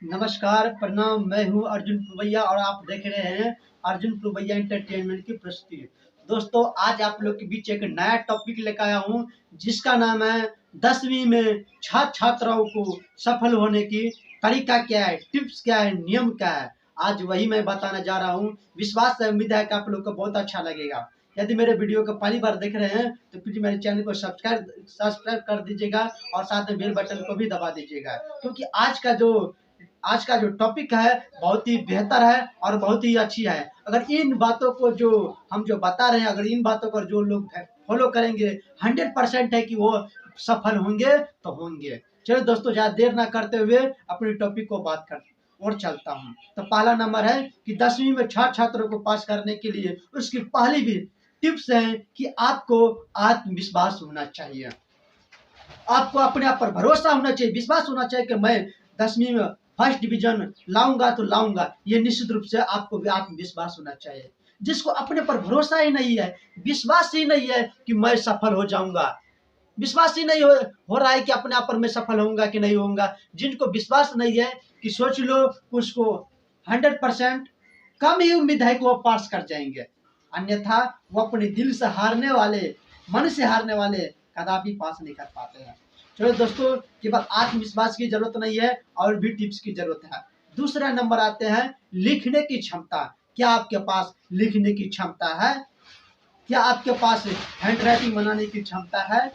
नमस्कार, प्रणाम। मैं हूँ अर्जुन पुरवैया और आप देख रहे हैं अर्जुन पुरवैया एंटरटेनमेंट की प्रस्तुति। दोस्तों, आज आप लोग के बीच एक नया टॉपिक लेकर आया हूँ, जिसका नाम है 10वीं में छात्र छात्राओं को सफल होने की तरीका क्या है, टिप्स क्या है, नियम क्या है। आज वही मैं बताने जा रहा हूँ। विश्वास है, उम्मीद है कि आप लोग को बहुत अच्छा लगेगा। यदि मेरे वीडियो को पहली बार देख रहे हैं तो प्लीज मेरे चैनल को सब्सक्राइब कर दीजिएगा और साथ में बेल बटन को भी दबा दीजिएगा, क्योंकि आज का जो टॉपिक है बहुत ही बेहतर है और बहुत ही अच्छी है। अगर इन बातों को जो हम जो बता रहे हैं, अगर इन बातों को जो लोग फॉलो करेंगे, 100% है कि वो सफल होंगे तो होंगे। चलो दोस्तों, ज्यादा देर ना करते हुए अपने टॉपिक को बात कर और चलता हूँ। तो पहला नंबर है कि 10वीं में छात्र छात्रों को पास करने के लिए उसकी पहली भी टिप्स है कि आपको आत्मविश्वास होना चाहिए। आपको अपने आप पर भरोसा होना चाहिए, विश्वास होना चाहिए कि मैं 10वीं में फर्स्ट डिवीजन लाऊंगा तो लाऊंगा। ये निश्चित रूप से आपको भी आत्मविश्वास होना चाहिए। जिसको अपने पर भरोसा ही नहीं है, विश्वास ही नहीं है कि मैं सफल हो जाऊंगा, विश्वास ही नहीं हो रहा है कि अपने आप पर मैं सफल होऊंगा कि नहीं होऊंगा, जिनको विश्वास नहीं है कि सोच लो उसको 100% कम ही उम्मीद है कि वो पास कर जाएंगे। अन्यथा वो अपने दिल से हारने वाले, मन से हारने वाले कदापि पास नहीं कर पाते हैं। चलो दोस्तों, केवल आत्मविश्वास की जरूरत नहीं है और भी टिप्स की जरूरत है। दूसरा नंबर आते हैं लिखने की क्षमता। क्या आपके पास लिखने की क्षमता है? क्या आपके पास हैंड राइटिंग बनाने की क्षमता है?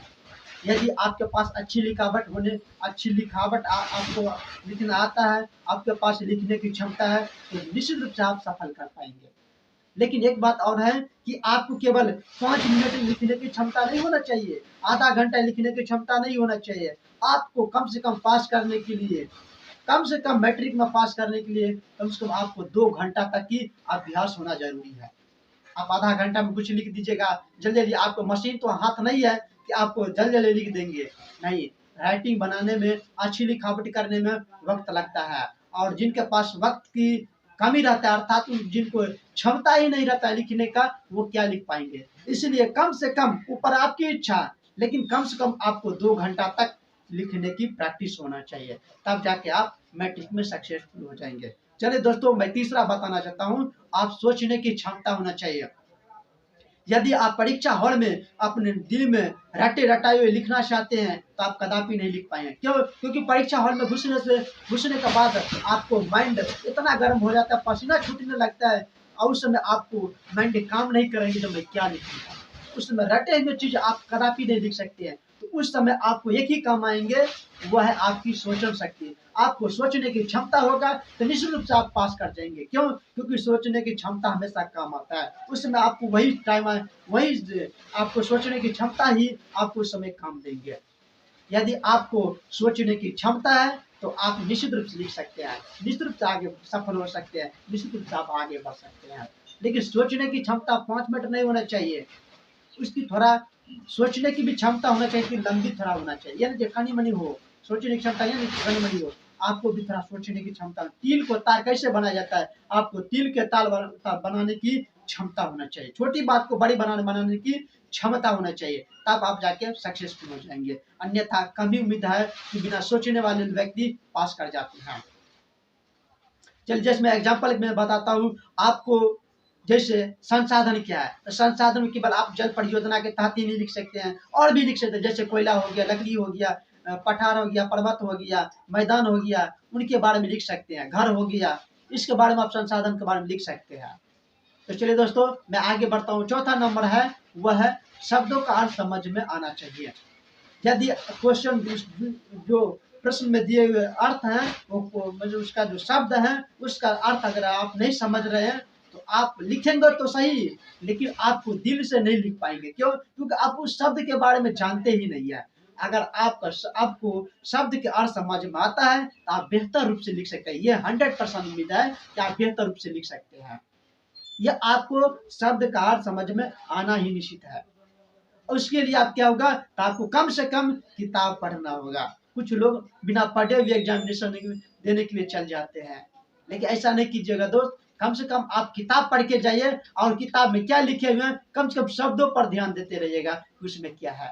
यदि आपके पास अच्छी लिखावट आपको लिखना आता है, आपके पास लिखने की क्षमता है, तो निश्चित रूप से आप सफल कर पाएंगे। लेकिन एक बात और है कि आपको केवल 5 मिनट लिखने की क्षमता नहीं होना चाहिए, आधा घंटा लिखने की क्षमता नहीं होना चाहिए। आपको कम से कम पास करने के लिए, कम से कम मैट्रिक में पास करने के लिए कम से कम आपको 2 घंटा तक की अभ्यास होना जरूरी है। आप आधा घंटा में कुछ लिख दीजिएगा जल्दी जल्दी, आपको मशीन तो हाथ नहीं है कि आपको जल्दी जल्दी लिख देंगे, नहीं। राइटिंग बनाने में, अच्छी लिखावट करने में वक्त लगता है, और जिनके पास वक्त की कमी रहता है, अर्थात जिनको क्षमता ही नहीं रहता है लिखने का, वो क्या लिख पाएंगे। इसलिए कम से कम, ऊपर आपकी इच्छा, लेकिन कम से कम आपको 2 घंटा तक लिखने की प्रैक्टिस होना चाहिए, तब जाके आप मैट्रिक में सक्सेसफुल हो जाएंगे। चलिए दोस्तों, मैं तीसरा बताना चाहता हूँ, आप सोचने की क्षमता होना चाहिए। यदि आप परीक्षा हॉल में अपने दिल में रटे रटाए हुए लिखना चाहते हैं तो आप कदापि नहीं लिख पाएंगे। क्यों? क्योंकि परीक्षा हॉल में घुसने के बाद आपको माइंड इतना गर्म हो जाता है, पसीना छूटने लगता है, और उस समय आपको माइंड काम नहीं करेंगे तो मैं क्या लिखूंगा। उस समय रटे हुए चीज आप कदापि नहीं लिख सकते हैं। तो उस समय आपको एक ही काम आएंगे, वो है आपकी सोचन शक्ति। आपको सोचने की क्षमता होगा तो निश्चित रूप से आप पास कर जाएंगे। क्यों? क्योंकि सोचने की क्षमता हमेशा काम आता है। उस समय आपको वही टाइम आए, वही आपको सोचने की क्षमता ही आपको उस समय काम देंगे। यदि आपको सोचने की क्षमता है तो आप निश्चित रूप से लिख सकते हैं, निश्चित रूप से आगे सफल हो सकते हैं, निश्चित रूप से आप आगे बढ़ सकते हैं। लेकिन सोचने की क्षमता 5 मिनट नहीं होना चाहिए, उसकी थोड़ा सोचने की भी क्षमता होना चाहिए कि लंबी थोड़ा होना चाहिए, यानी जो खनी मनी हो सोचने की क्षमता, यानी खनी मनी हो। आपको भी थोड़ा सोचने की क्षमता, तिल को तार कैसे बनाया जाता है, आपको तिल के ताल बनाने की क्षमता होना चाहिए। छोटी बात को बड़ी बनाने की क्षमता होना चाहिए, तब आप जाके सक्सेसफुल हो जाएंगे। अन्यथा कभी उम्मीद है कि बिना सोचने वाले व्यक्ति पास कर जाते हैं। चलिए, जैसे मैं एग्जाम्पल में बताता हूँ आपको। जैसे संसाधन क्या है, तो संसाधन केवल आप जल परियोजना के तहत ही नहीं लिख सकते हैं, और भी लिख सकते हैं। जैसे कोयला हो गया, लकड़ी हो गया, पठार हो गया, पर्वत हो गया, मैदान हो गया, उनके बारे में लिख सकते हैं। घर हो गया, इसके बारे में आप संसाधन के बारे में लिख सकते हैं। तो चलिए दोस्तों, मैं आगे बढ़ता हूँ। चौथा नंबर है, वह है शब्दों का अर्थ समझ में आना चाहिए। यदि क्वेश्चन, जो प्रश्न में दिए हुए अर्थ हैं, वो मतलब उसका जो शब्द है, उसका अर्थ अगर आप नहीं समझ रहे हैं तो आप लिखेंगे तो सही, लेकिन आपको दिल से नहीं लिख पाएंगे। क्यों? क्योंकि आप उस शब्द के बारे में जानते ही नहीं है। अगर आपको शब्द के अर्थ समझ में आता है तो आप बेहतर रूप से लिख सकते हैं। ये 100% उम्मीद है कि आप बेहतर रूप से लिख सकते हैं। यह आपको शब्द का अर्थ समझ में आना ही निश्चित है। उसके लिए आप क्या होगा, तो आपको कम से कम किताब पढ़ना होगा। कुछ लोग बिना पढ़े हुए एग्जामिनेशन देने के लिए चल जाते हैं, लेकिन ऐसा नहीं कीजिएगा दोस्त। कम से कम आप किताब पढ़ के जाइए, और किताब में क्या लिखे हुए हैं कम से कम शब्दों पर ध्यान देते रहिएगा कि उसमें क्या है।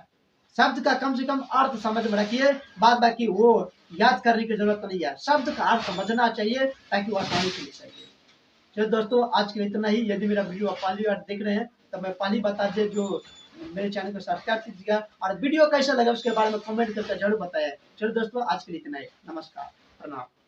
शब्द का कम से कम अर्थ समझ में रखिए, बाद बाकी वो याद करने की जरूरत नहीं है, शब्द का अर्थ समझना चाहिए ताकि वो आसानी से लिख सके। चलो दोस्तों, आज के लिए इतना ही। यदि मेरा वीडियो आप पहली बार देख रहे हैं तो मैं पहली बता दें, जो मेरे चैनल को सब्सक्राइब कीजिएगा और वीडियो कैसा लगा उसके बारे में कमेंट करके जरूर बताएं। चलो दोस्तों, आज के लिए इतना ही। नमस्कार, प्रणाम।